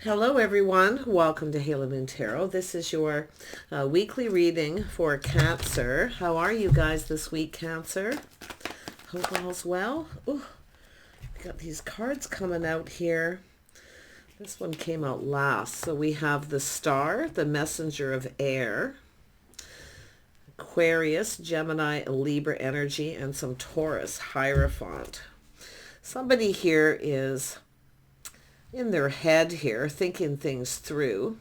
Hello everyone, welcome to Halo Moon Tarot. This is your weekly reading for Cancer. How are you guys this week, Cancer? Hope all's well. Ooh, we got these cards coming out here. This one came out last. So we have the Star, the Messenger of Air, Aquarius, Gemini, Libra energy, and some Taurus, Hierophant. Somebody here is in their head here, thinking things through.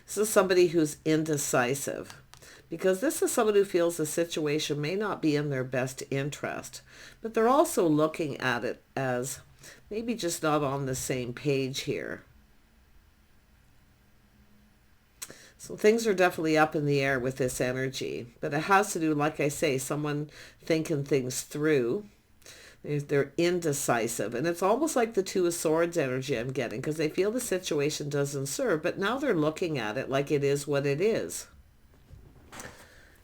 This is somebody who's indecisive, because this is someone who feels the situation may not be in their best interest, but they're also looking at it as maybe just not on the same page here. So things are definitely up in the air with this energy, but it has to do, like I say, someone thinking things through. They're indecisive, and it's almost like the Two of Swords energy I'm getting, because they feel the situation doesn't serve, but now they're looking at it like it is what it is.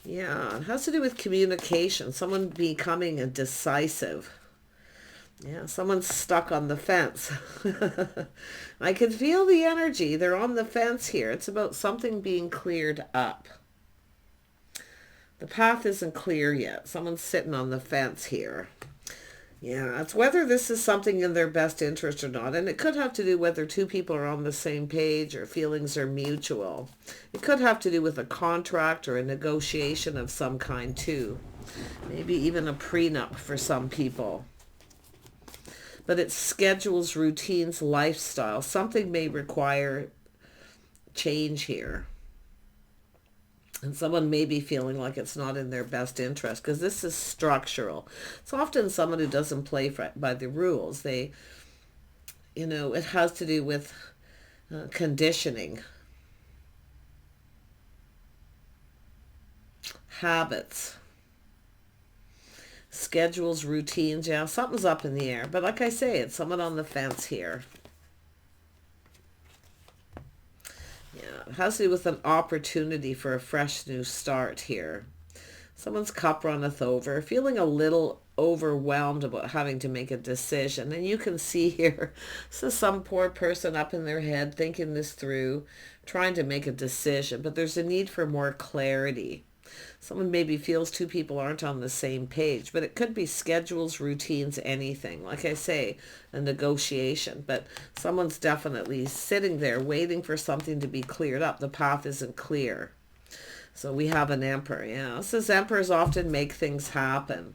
Yeah, it has to do with communication, someone becoming indecisive. Yeah, someone's stuck on the fence. I can feel the energy. They're on the fence here. It's about something being cleared up. The path isn't clear yet. Someone's sitting on the fence here. Yeah, it's whether this is something in their best interest or not. And it could have to do whether two people are on the same page or feelings are mutual. It could have to do with a contract or a negotiation of some kind too. Maybe even a prenup for some people. But it's schedules, routines, lifestyle. Something may require change here. And someone may be feeling like it's not in their best interest, because this is structural. It's often someone who doesn't play by the rules. It has to do with conditioning, habits, schedules, routines. Yeah, something's up in the air. But like I say, it's someone on the fence here. It has to do with an opportunity for a fresh new start here. Someone's cup runneth over, feeling a little overwhelmed about having to make a decision. And you can see here, this is some poor person up in their head thinking this through, trying to make a decision. But there's a need for more clarity. Someone maybe feels two people aren't on the same page, but it could be schedules, routines, anything. Like I say, a negotiation, but someone's definitely sitting there waiting for something to be cleared up. The path isn't clear. So we have an Emperor. Yeah, it says Emperors often make things happen.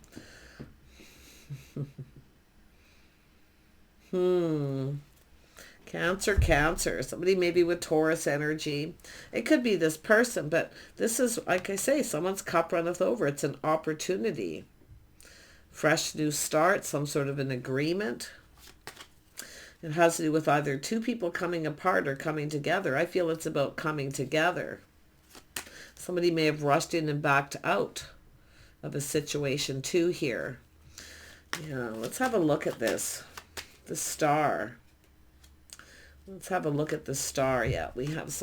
Cancer. Somebody maybe with Taurus energy. It could be this person, but this is, like I say, someone's cup runneth over. It's an opportunity. Fresh new start, some sort of an agreement. It has to do with either two people coming apart or coming together. I feel it's about coming together. Somebody may have rushed in and backed out of a situation too here. Yeah, let's have a look at this. The Star. Let's have a look at the Star. Yeah, we have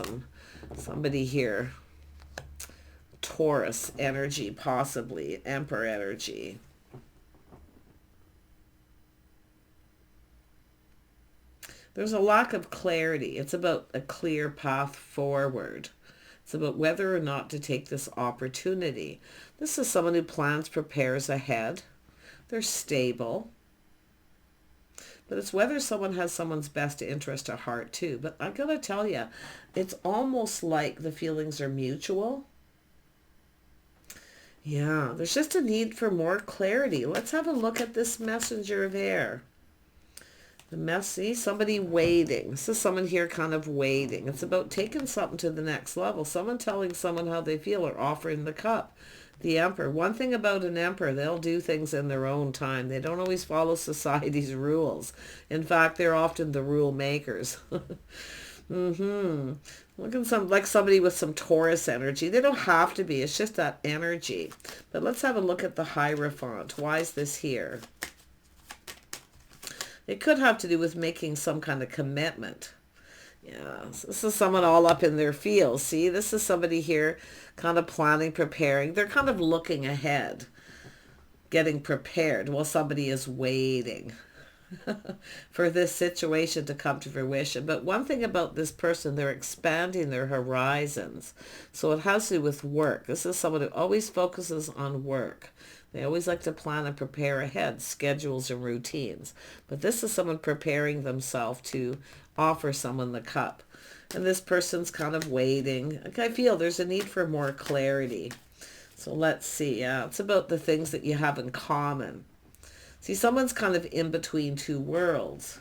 somebody here. Taurus energy, possibly. Emperor energy. There's a lack of clarity. It's about a clear path forward. It's about whether or not to take this opportunity. This is someone who plans, prepares ahead. They're stable. But it's whether someone has someone's best interest at heart too. But I gotta tell you, it's almost like the feelings are mutual. Yeah, there's just a need for more clarity. Let's have a look at this Messenger of Air. Somebody waiting. This is someone here kind of waiting. It's about taking something to the next level. Someone telling someone how they feel or offering the cup. The Emperor. One thing about an Emperor, they'll do things in their own time. They don't always follow society's rules. In fact, they're often the rule makers. Look at like somebody with some Taurus energy. They don't have to be. It's just that energy. But let's have a look at the Hierophant. Why is this here? It could have to do with making some kind of commitment. Yeah, so this is someone all up in their field. See, this is somebody here kind of planning, preparing. They're kind of looking ahead, getting prepared while somebody is waiting. for this situation to come to fruition. But one thing about this person, they're expanding their horizons. So it has to do with work. This is someone who always focuses on work. They always like to plan and prepare ahead, schedules and routines. But this is someone preparing themselves to offer someone the cup. And this person's kind of waiting. Like, I feel there's a need for more clarity. So let's see. Yeah, it's about the things that you have in common. See, someone's kind of in between two worlds.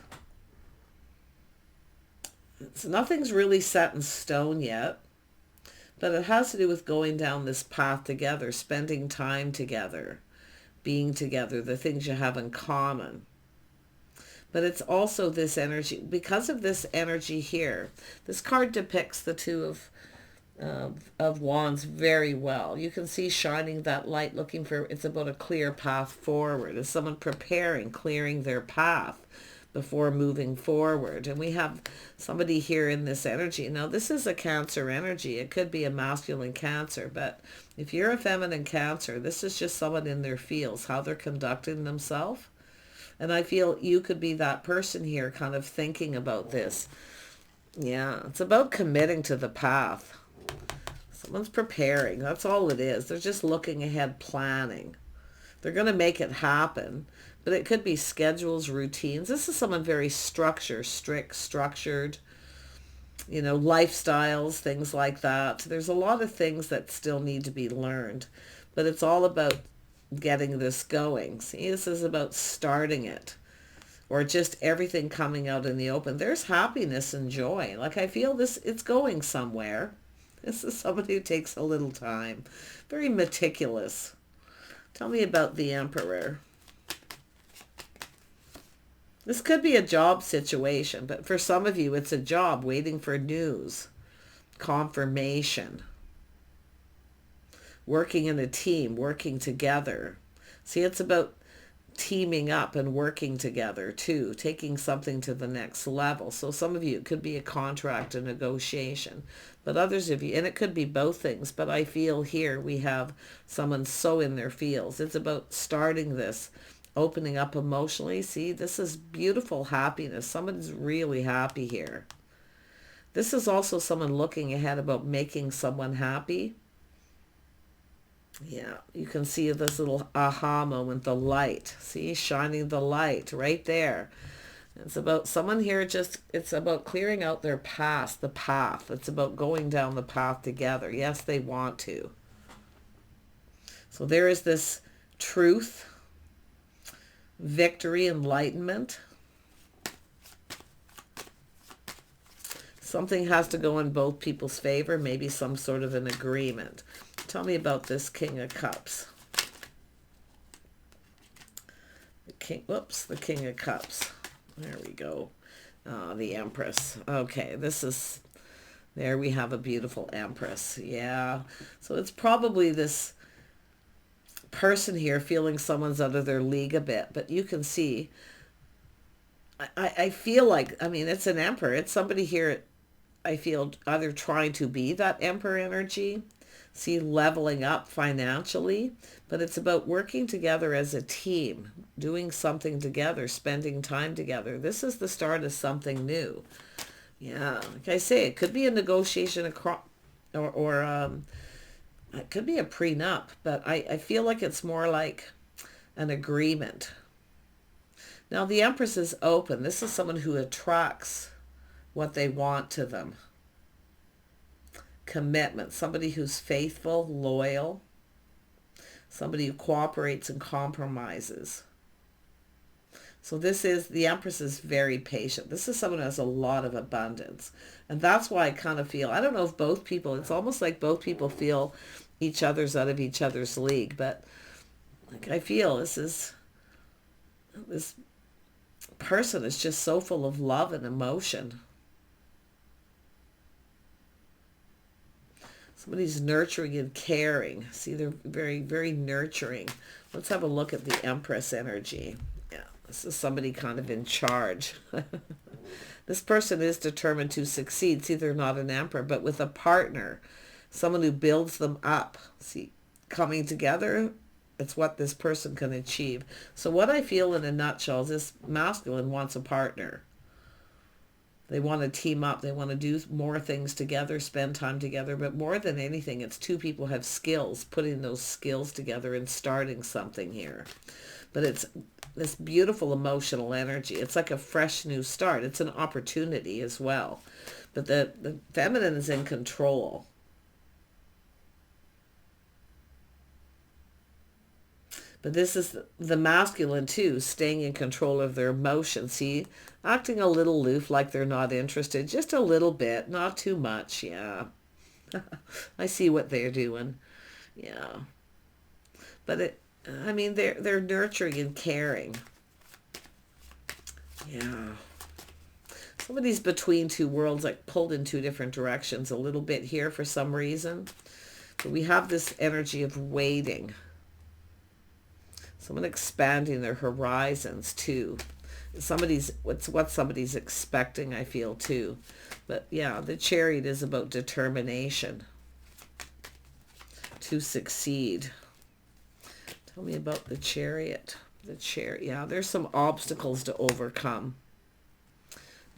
So nothing's really set in stone yet. But it has to do with going down this path together, spending time together, being together, the things you have in common. But it's also this energy. Because of this energy here, this card depicts the Two of Wands very well. You can see shining that light, looking for, it's about a clear path forward. It's someone preparing, clearing their path before moving forward. And we have somebody here in this energy. Now, this is a Cancer energy. It could be a masculine Cancer, but if you're a feminine Cancer, this is just someone in their fields, how they're conducting themselves. And I feel you could be that person here kind of thinking about this. Yeah, it's about committing to the path. Someone's preparing. That's all it is. They're just looking ahead, planning. They're going to make it happen. But it could be schedules, routines. This is someone very strict, structured, lifestyles, things like that. There's a lot of things that still need to be learned. But it's all about getting this going. See, this is about starting it. Or just everything coming out in the open. There's happiness and joy. Like, I feel this, it's going somewhere. This is somebody who takes a little time. Very meticulous. Tell me about the Emperor. This could be a job situation, but for some of you, it's a job waiting for news, confirmation, working in a team, working together. See, it's about teaming up and working together too, taking something to the next level. So some of you, it could be a contract, a negotiation, but others of you, and it could be both things, but I feel here we have someone so in their fields. It's about starting this, opening up emotionally. See, this is beautiful happiness. Someone's really happy here. This is also someone looking ahead about making someone happy. Yeah, you can see this little aha moment, the light. See, shining the light right there. It's about someone here it's about clearing out their past, the path. It's about going down the path together. Yes, they want to. So there is this truth, victory, enlightenment. Something has to go in both people's favor, maybe some sort of an agreement. Tell me about this King of Cups. The King of Cups. There we go. The Empress. Okay, there we have a beautiful Empress. Yeah. So it's probably this person here feeling someone's out of their league a bit, but you can see, I feel like, it's an Emperor. It's somebody here, I feel, either trying to be that Emperor energy, see, leveling up financially, but it's about working together as a team, doing something together, spending time together. This is the start of something new. Yeah, like I say, it could be a negotiation or it could be a prenup, but I feel like it's more like an agreement. Now, the Empress is open. This is someone who attracts what they want to them. Commitment, somebody who's faithful, loyal, somebody who cooperates and compromises. So the Empress is very patient. This is someone who has a lot of abundance. And that's why I kind of feel, I don't know if both people, it's almost like both people feel each other's out of each other's league, but like I feel this person is just so full of love and emotion. Somebody's nurturing and caring. See, they're very, very nurturing. Let's have a look at the Empress energy. Yeah, this is somebody kind of in charge. This person is determined to succeed. See, they're not an emperor, but with a partner, someone who builds them up. See, coming together, it's what this person can achieve. So what I feel in a nutshell is this masculine wants a partner. They want to team up. They want to do more things together, spend time together. But more than anything, it's two people have skills, putting those skills together and starting something here. But it's this beautiful emotional energy. It's like a fresh new start. It's an opportunity as well. But the feminine is in control. But this is the masculine too, staying in control of their emotions. See, acting a little aloof, like they're not interested. Just a little bit, not too much. Yeah. I see what they're doing. Yeah. But I mean, they're nurturing and caring. Yeah. Somebody's between two worlds, like pulled in two different directions a little bit here for some reason. But we have this energy of waiting. Someone expanding their horizons too. It's what somebody's expecting, I feel too. But yeah, the Chariot is about determination to succeed. Tell me about the Chariot. The Chariot, yeah, there's some obstacles to overcome.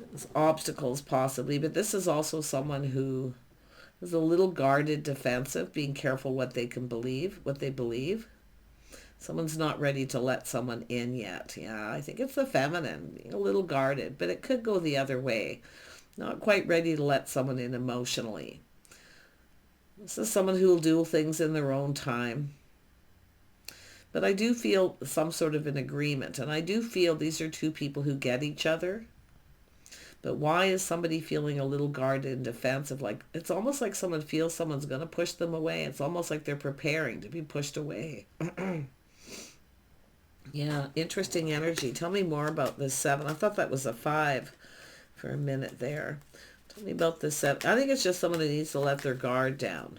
There's obstacles possibly, but this is also someone who is a little guarded, defensive, being careful what they believe. Someone's not ready to let someone in yet. Yeah, I think it's the feminine, being a little guarded, but it could go the other way. Not quite ready to let someone in emotionally. This is someone who will do things in their own time. But I do feel some sort of an agreement, and I do feel these are two people who get each other. But why is somebody feeling a little guarded and defensive? Like, it's almost like someone feels someone's going to push them away. It's almost like they're preparing to be pushed away. Yeah, interesting energy. Tell me more about this 7. I thought that was a 5 for a minute there. Tell me about this 7. I think it's just someone who needs to let their guard down.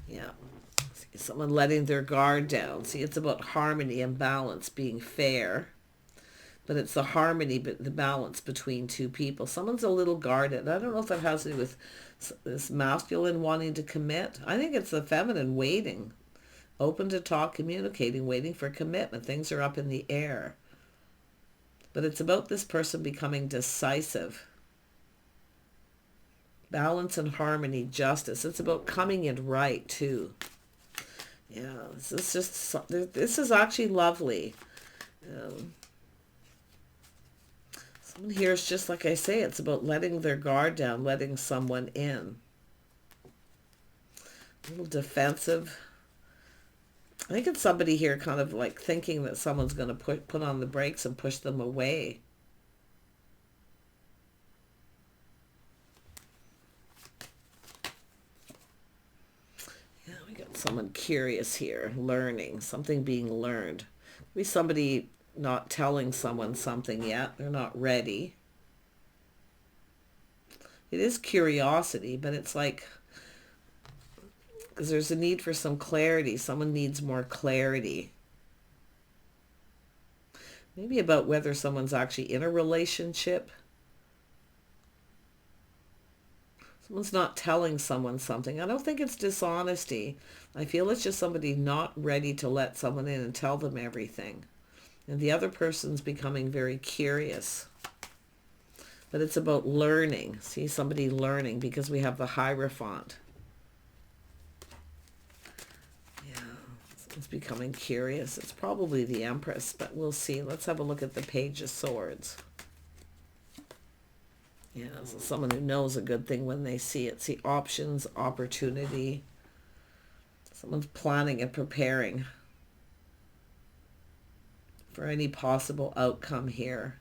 Yeah. See, someone letting their guard down. See, it's about harmony and balance, being fair. But it's the harmony, but the balance between two people. Someone's a little guarded. I don't know if that has to do with this masculine wanting to commit. I think it's the feminine waiting. Open to talk, communicating, waiting for commitment. Things are up in the air. But it's about this person becoming decisive. Balance and harmony, justice. It's about coming in right, too. Yeah, this is actually lovely. Someone here is just like I say, it's about letting their guard down, letting someone in. A little defensive. I think it's somebody here kind of like thinking that someone's going to put on the brakes and push them away. Yeah, we got someone curious here, learning, something being learned. Maybe somebody not telling someone something yet. They're not ready. It is curiosity, but it's like, because there's a need for some clarity. Someone needs more clarity. Maybe about whether someone's actually in a relationship. Someone's not telling someone something. I don't think it's dishonesty. I feel it's just somebody not ready to let someone in and tell them everything. And the other person's becoming very curious. But it's about learning. See, somebody learning, because we have the Hierophant. It's becoming curious. It's probably the Empress, but we'll see. Let's have a look at the Page of Swords. Yeah, so someone who knows a good thing when they see it. See, options, opportunity. Someone's planning and preparing for any possible outcome here.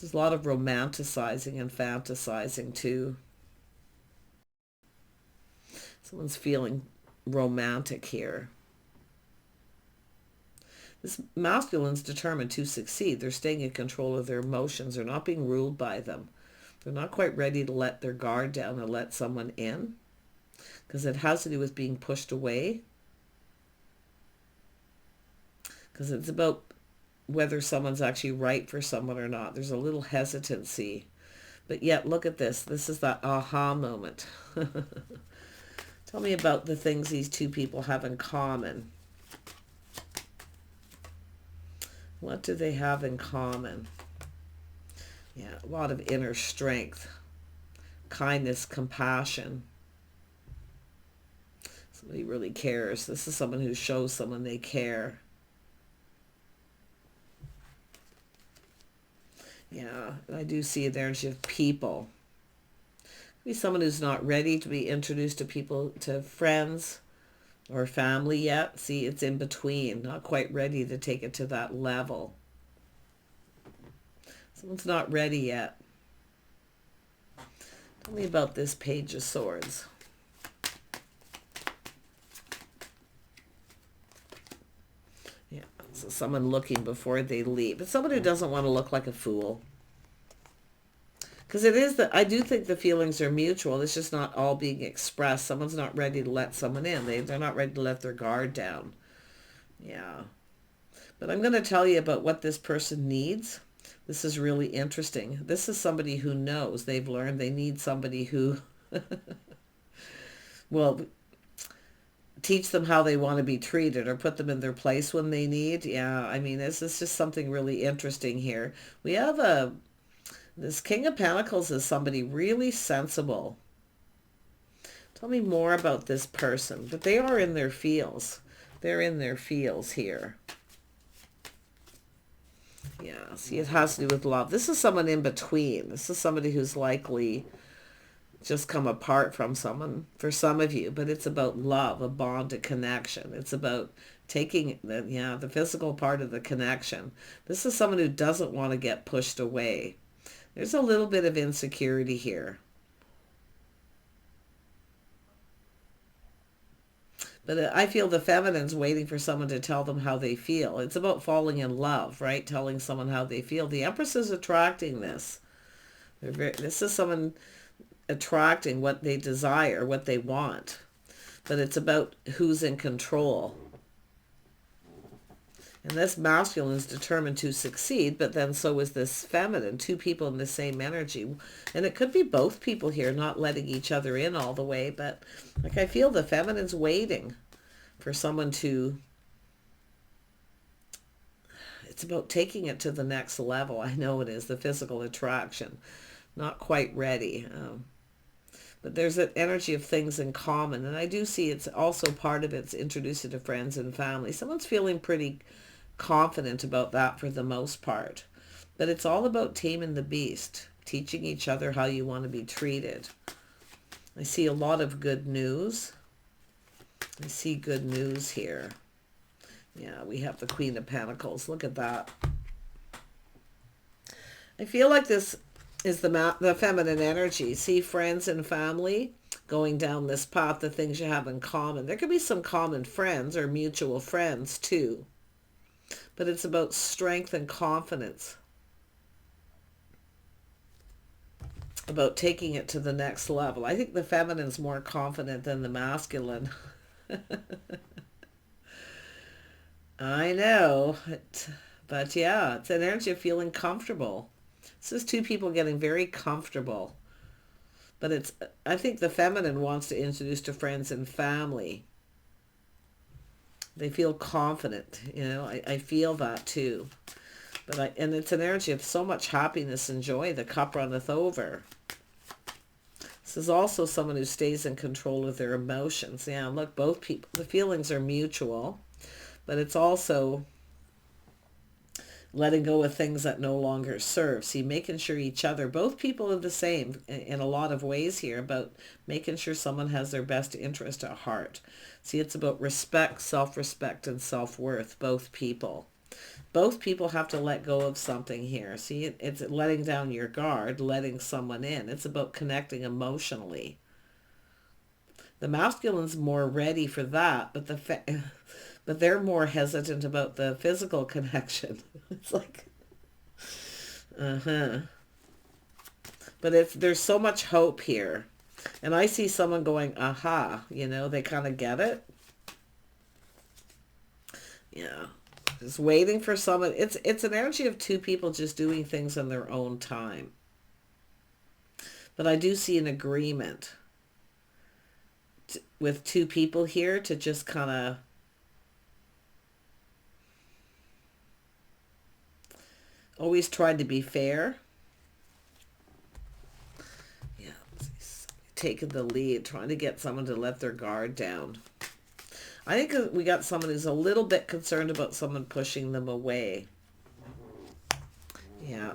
There's a lot of romanticizing and fantasizing too. Someone's feeling romantic here. This masculine's determined to succeed. They're staying in control of their emotions. They're not being ruled by them. They're not quite ready to let their guard down and let someone in, because it has to do with being pushed away. Because it's about whether someone's actually right for someone or not. There's a little hesitancy. But yet, look at this. This is that aha moment. Tell me about the things these two people have in common. What do they have in common? Yeah, a lot of inner strength, kindness, compassion. Somebody really cares. This is someone who shows someone they care. Yeah, I do see the energy of people. Be someone who's not ready to be introduced to people, to friends or family yet. See, it's in between, not quite ready to take it to that level. Someone's not ready yet. Tell me about this Page of Swords. Yeah, so someone looking before they leave. It's someone who doesn't want to look like a fool. Because it is that I do think the feelings are mutual. It's just not all being expressed. Someone's not ready to let someone in. They're not ready to let their guard down. Yeah. But I'm going to tell you about what this person needs. This is really interesting. This is somebody who knows. They've learned they need somebody who will teach them how they want to be treated or put them in their place when they need. Yeah, I mean, this is just something really interesting here. We have this King of Pentacles is somebody really sensible. Tell me more about this person. But they are in their feels. They're in their feels here. Yeah, see, it has to do with love. This is someone in between. This is somebody who's likely just come apart from someone for some of you, but it's about love, a bond, a connection. It's about taking the physical part of the connection. This is someone who doesn't want to get pushed away. There's a little bit of insecurity here. But I feel the feminine's waiting for someone to tell them how they feel. It's about falling in love, right? Telling someone how they feel. The Empress is attracting this. This is someone attracting what they desire, what they want. But it's about who's in control. And this masculine is determined to succeed, but then so is this feminine, two people in the same energy. And it could be both people here not letting each other in all the way, but like I feel the feminine's waiting for someone to... It's about taking it to the next level. I know it is, the physical attraction. Not quite ready. But there's an energy of things in common. And I do see it's also part of it's introducing to friends and family. Someone's feeling pretty confident about that for the most part. But it's all about taming the beast, teaching each other how you want to be treated. I see a lot of good news. I see good news here. Yeah, we have the Queen of Pentacles. Look at that. I feel like this is the feminine energy. See, friends and family going down this path, the things you have in common. There could be some common friends or mutual friends too. But it's about strength and confidence. About taking it to the next level. I think the feminine's more confident than the masculine. I know. But yeah, it's an energy of feeling comfortable. This is two people getting very comfortable. But I think the feminine wants to introduce to friends and family. They feel confident, I feel that too. And it's an energy of so much happiness and joy. The cup runneth over. This is also someone who stays in control of their emotions. Yeah, look, both people, the feelings are mutual, but it's also letting go of things that no longer serve. See, making sure both people are the same in a lot of ways here, about making sure someone has their best interest at heart. See, it's about respect, self-respect, and self-worth, both people. Both people have to let go of something here. See, it's letting down your guard, letting someone in. It's about connecting emotionally. The masculine's more ready for that, but but they're more hesitant about the physical connection. It's like, But there's so much hope here. And I see someone going, aha, they kind of get it. Yeah. Just waiting for someone. It's an energy of two people just doing things in their own time. But I do see an agreement with two people here to just kind of Always tried to be fair. Yeah, taking the lead, trying to get someone to let their guard down. I think we got someone who's a little bit concerned about someone pushing them away. Yeah.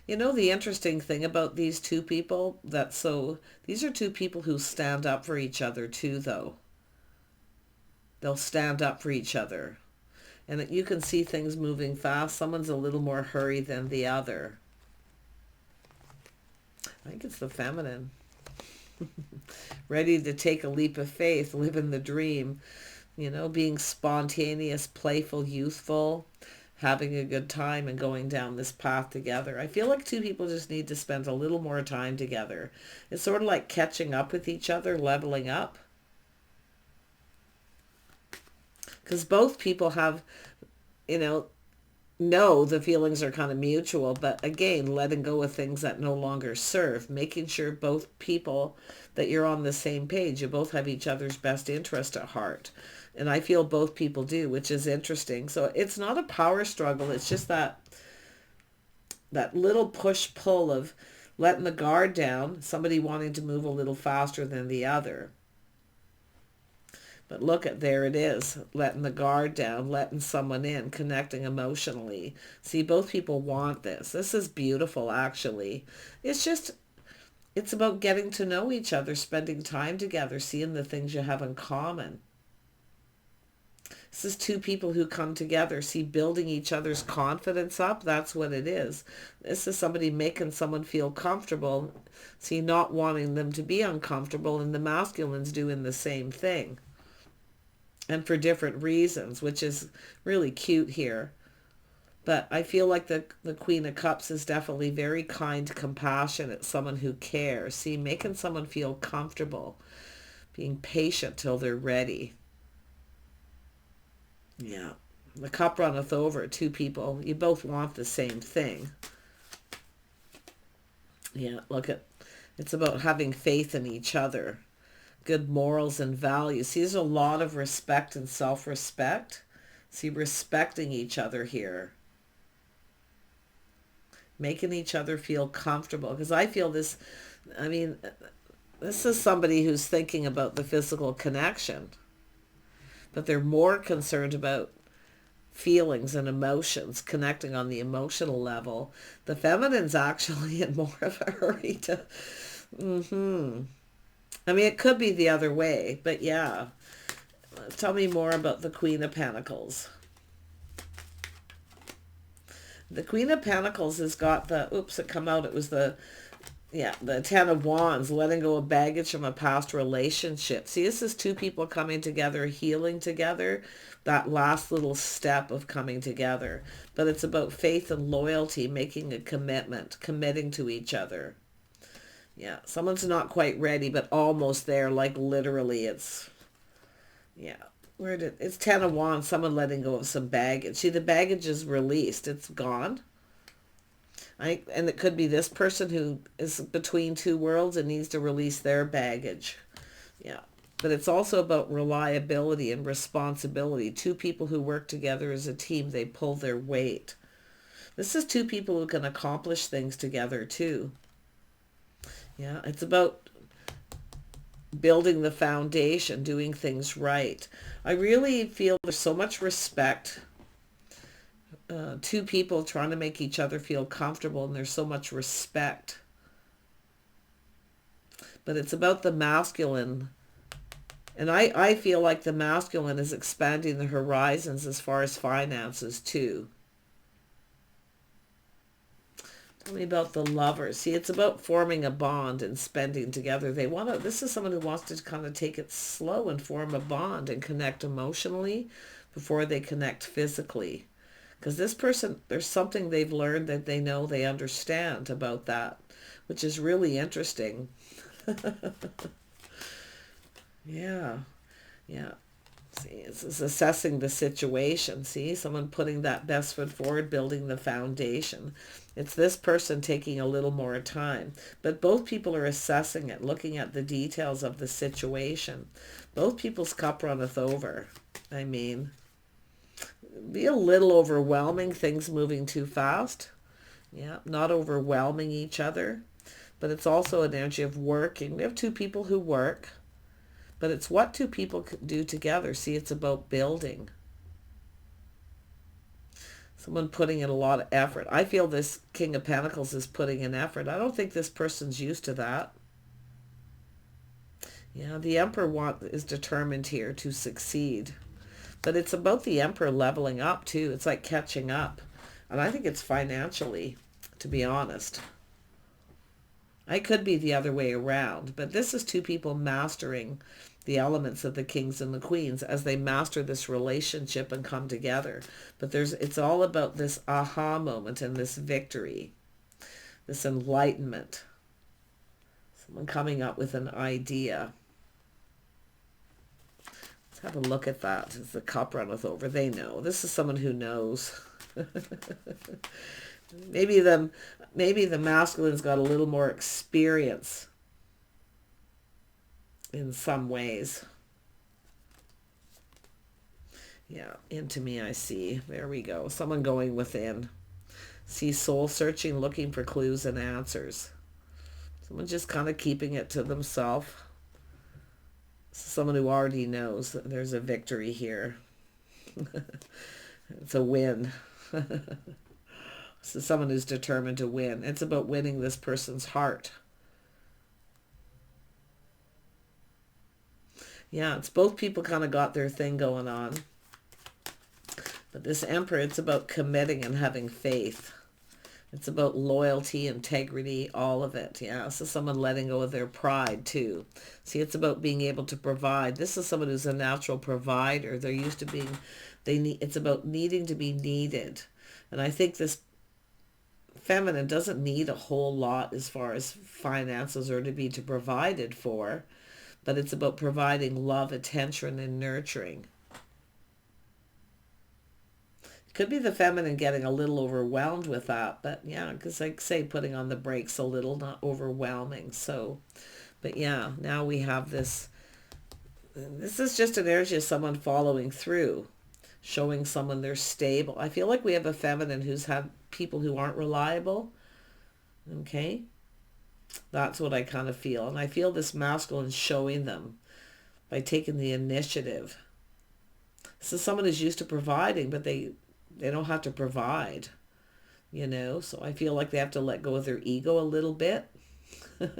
You know, the interesting thing about these two people, these are two people who stand up for each other too, though. They'll stand up for each other. And you can see things moving fast. Someone's a little more hurried than the other. I think it's the feminine. Ready to take a leap of faith, live in the dream. You know, being spontaneous, playful, youthful, having a good time and going down this path together. I feel like two people just need to spend a little more time together. It's sort of like catching up with each other, leveling up. Because both people have, you know the feelings are kind of mutual, but again, letting go of things that no longer serve, making sure both people that you're on the same page, you both have each other's best interest at heart. And I feel both people do, which is interesting. So it's not a power struggle. It's just that little push-pull of letting the guard down, somebody wanting to move a little faster than the other. But look there it is, letting the guard down, letting someone in, connecting emotionally. See, both people want this. This is beautiful, actually. It's about getting to know each other, spending time together, seeing the things you have in common. This is two people who come together, see, building each other's confidence up. That's what it is. This is somebody making someone feel comfortable, see, not wanting them to be uncomfortable, and the masculine's doing the same thing. And for different reasons, which is really cute here. But I feel like the Queen of Cups is definitely very kind, compassionate, someone who cares. See, making someone feel comfortable, being patient till they're ready. Yeah. The cup runneth over, two people. You both want the same thing. Yeah, it's about having faith in each other. Good morals and values. See, there's a lot of respect and self-respect. See, respecting each other here. Making each other feel comfortable. Because I feel this is somebody who's thinking about the physical connection. But they're more concerned about feelings and emotions, connecting on the emotional level. The feminine's actually in more of a hurry to... it could be the other way, but yeah. Tell me more about the Queen of Pentacles. The Queen of Pentacles has got it was the Ten of Wands, letting go of baggage from a past relationship. See, this is two people coming together, healing together, that last little step of coming together. But it's about faith and loyalty, making a commitment, committing to each other. Yeah, someone's not quite ready, but almost there, like literally it's Ten of Wands, someone letting go of some baggage. See, the baggage is released. It's gone. And it could be this person who is between two worlds and needs to release their baggage. Yeah. But it's also about reliability and responsibility. Two people who work together as a team, they pull their weight. This is two people who can accomplish things together too. Yeah, it's about building the foundation, doing things right. I really feel there's so much respect. Two people trying to make each other feel comfortable, and there's so much respect. But it's about the masculine. And I feel like the masculine is expanding the horizons as far as finances too. Tell me about the Lovers. See, it's about forming a bond and spending together. This is someone who wants to kind of take it slow and form a bond and connect emotionally before they connect physically. Because this person, there's something they've learned that they know they understand about that, which is really interesting. Yeah. See, it's assessing the situation. See, someone putting that best foot forward, building the foundation. It's this person taking a little more time. But both people are assessing it, looking at the details of the situation. Both people's cup runneth over. be a little overwhelming, things moving too fast. Yeah, not overwhelming each other. But it's also an energy of working. We have two people who work, but it's what two people do together. See, it's about building. Someone putting in a lot of effort. I feel this King of Pentacles is putting in effort. I don't think this person's used to that. Yeah, the Emperor is determined here to succeed. But it's about the Emperor leveling up too. It's like catching up. And I think it's financially, to be honest. I could be the other way around. But this is two people mastering the elements of the kings and the queens as they master this relationship and come together. But it's all about this aha moment and this victory, this enlightenment. Someone coming up with an idea. Let's have a look at that. As the cup runneth over, they know. This is someone who knows. Maybe the masculine's got a little more experience in some ways. Yeah, into me I see. There we go. Someone going within. See, soul searching, looking for clues and answers. Someone just kind of keeping it to themselves. Someone who already knows that there's a victory here. It's a win. This is someone who's determined to win. It's about winning this person's heart. Yeah, it's both people kind of got their thing going on. But this Emperor, it's about committing and having faith. It's about loyalty, integrity, all of it. Yeah, this is someone letting go of their pride too. See, it's about being able to provide. This is someone who's a natural provider. They're used to being, it's about needing to be needed. And I think this feminine doesn't need a whole lot as far as finances or to provided for. But it's about providing love, attention, and nurturing. It could be the feminine getting a little overwhelmed with that, but yeah, because like say putting on the brakes a little, not overwhelming. So, but yeah, now we have this. This is just an energy of someone following through, showing someone they're stable. I feel like we have a feminine who's had people who aren't reliable. Okay. That's what I kind of feel. And I feel this masculine showing them by taking the initiative. This is someone who's used to providing, but they don't have to provide, you know. So I feel like they have to let go of their ego a little bit. Yeah,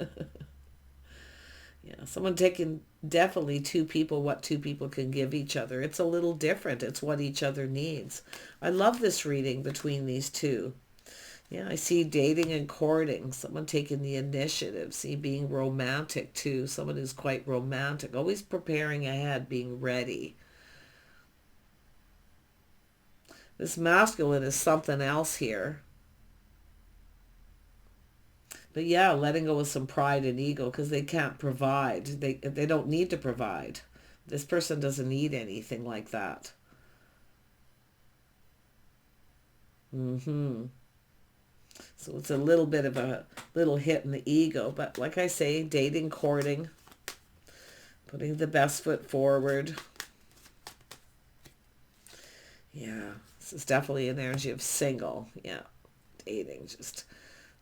someone taking definitely what two people can give each other. It's a little different. It's what each other needs. I love this reading between these two. Yeah, I see dating and courting, someone taking the initiative, see being romantic too, someone who's quite romantic, always preparing ahead, being ready. This masculine is something else here. But yeah, letting go of some pride and ego because they can't provide. They don't need to provide. This person doesn't need anything like that. So it's a little bit of a little hit in the ego. But like I say, dating, courting, putting the best foot forward. Yeah, this is definitely an energy of single. Yeah, dating, just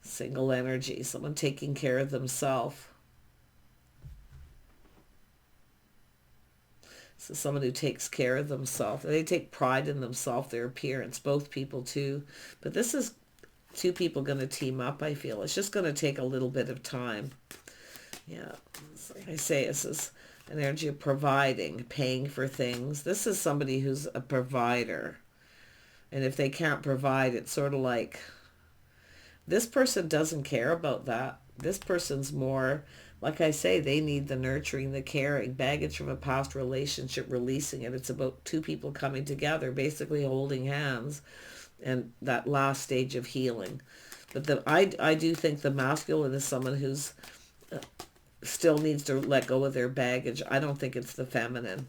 single energy. Someone taking care of themselves. This is someone who takes care of themselves. They take pride in themselves, their appearance. Both people too. But this is two people going to team up, I feel. It's just going to take a little bit of time. Yeah, like I say, this is an energy of providing, paying for things. This is somebody who's a provider. And if they can't provide, it's sort of like, this person doesn't care about that. This person's more, like I say, they need the nurturing, the caring, baggage from a past relationship, releasing it. It's about two people coming together, basically holding hands, and that last stage of healing. But I do think the masculine is someone who's still needs to let go of their baggage. I don't think it's the feminine.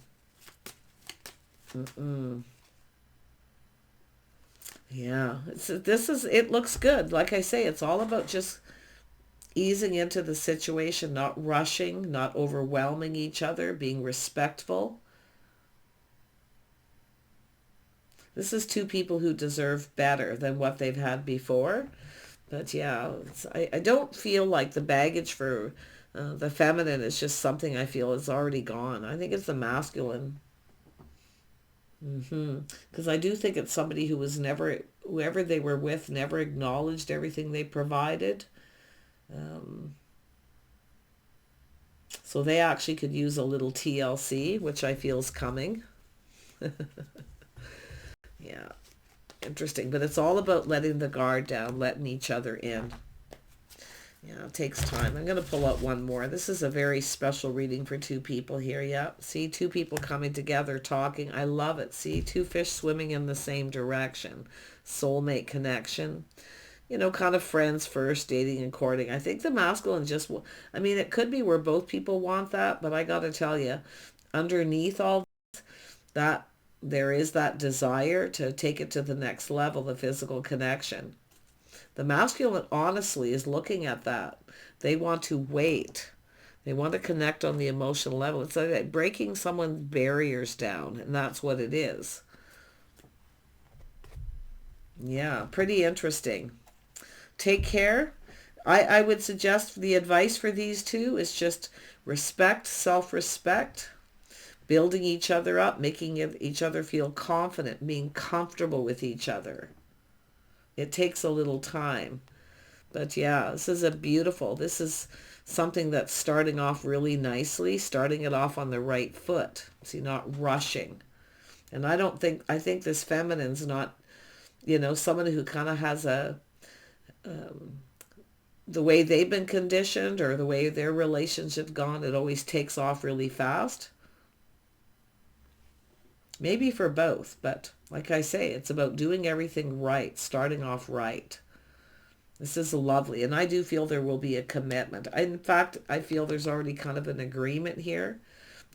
Yeah, it looks good. Like I say, it's all about just easing into the situation, not rushing, not overwhelming each other, being respectful. This is two people who deserve better than what they've had before. But yeah, I don't feel like the baggage for the feminine is just something I feel is already gone. I think it's the masculine. Because I do think it's somebody who was never, whoever they were with, never acknowledged everything they provided. Um, so they actually could use a little TLC, which I feel is coming. Yeah, interesting. But it's all about letting the guard down, letting each other in. Yeah, it takes time. I'm going to pull out one more. This is a very special reading for two people here. Yeah, see, two people coming together, talking. I love it. See, two fish swimming in the same direction. Soulmate connection. You know, kind of friends first, dating and courting. I think the masculine just, I mean, it could be where both people want that, but I got to tell you, underneath all that, there is that desire to take it to the next level, the physical connection. The masculine, honestly, is looking at that. They want to wait. They want to connect on the emotional level. It's like breaking someone's barriers down, and that's what it is. Yeah, pretty interesting. Take care. I would suggest the advice for these two is just respect, self-respect, building each other up, making each other feel confident, being comfortable with each other. It takes a little time. But yeah, this is something that's starting off really nicely, starting it off on the right foot. See, not rushing. And I think this feminine's not, someone who kind of has the way they've been conditioned or the way their relationship's gone, it always takes off really fast. Maybe for both, but like I say, it's about doing everything right, starting off right. This is lovely, and I do feel there will be a commitment. In fact, I feel there's already kind of an agreement here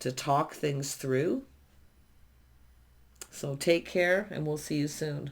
to talk things through. So take care, and we'll see you soon.